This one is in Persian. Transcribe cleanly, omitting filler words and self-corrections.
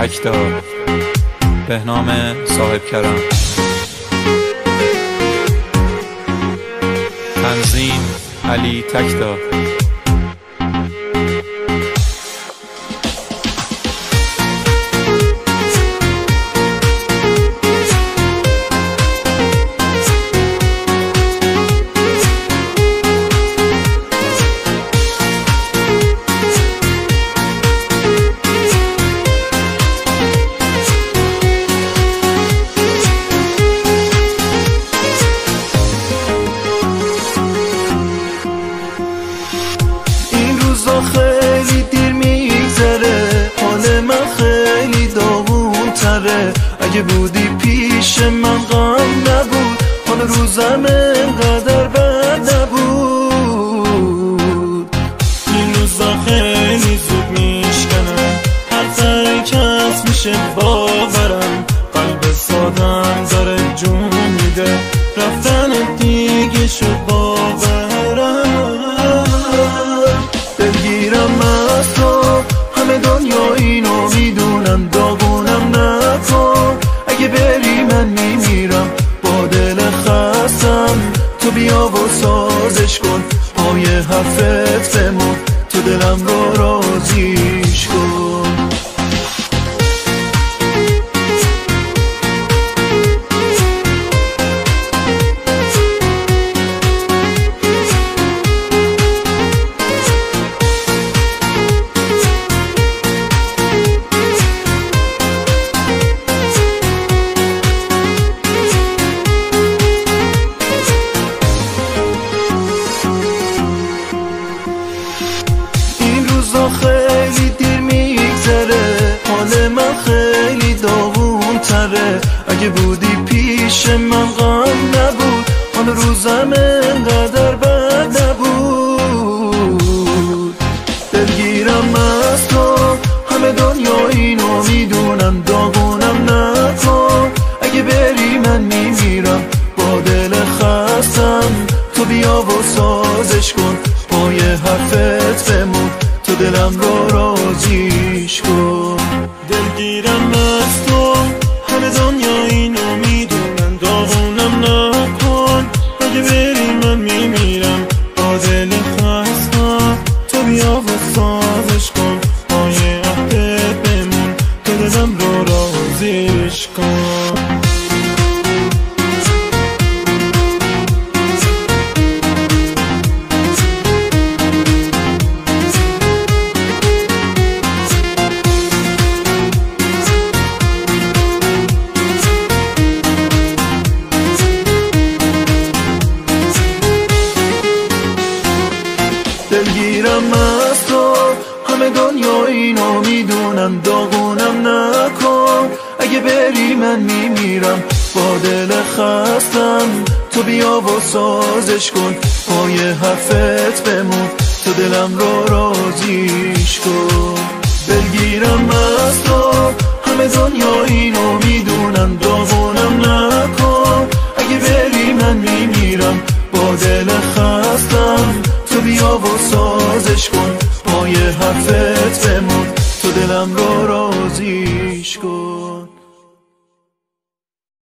تکتا به نام صاحب کرم. تنظیم علی تکتا. خیلی دیر میگذره، حال من خیلی داغون تره. اگه بودی پیش من غم نبود، حال روزم انقدر بد نبود. این روزا خیلی زود میشکنم، هر کس میشه باورم. قلب سادم داره جون میده، رفتن دیگه شد باورم. دلگیرم از تو، همه دنیا اینو میدونم. داغونم نکن، اگه بری من میمیرم. با دل خستم تو بیا و سازش کن. پای حرفت بمون، تو دلم رو راضیش کن. خیلی دیر میگذره، حال من خیلی داغون تره. اگه بودی پیش من غم نبود، حال روزم انقدر بد نبود. دلگیرم از تو، همه دنیا اینو میدونم. داغونم نکن، اگه بری من میمیرم. با دل خستم تو بیا و سازش کن. پای حرفت بمون، تو دلم رو راضیش کن. دلگیرم از تو، همه دنیا اینو میدونن. داغونم نکن، اگه بری من میمیرم. با دل خستم تو بیا و سازش کن. پای عهدت بمون، تو دلم رو راضیش کن. دلگیرم از تو، همه دنیا اینو میدونم. داغونم نکن، اگه بری من میمیرم. با دل خستم تو بیا و سازش کن. پای حرفت بمون، تو دلم رو راضیش کن. دلگیرم از تو، همه دنیا اینو میدونم. داغونم نکن، اگه بری من میمیرم. با دل خستم تو بیا و سازش کن. پای حرفت بمون، تو دلم رو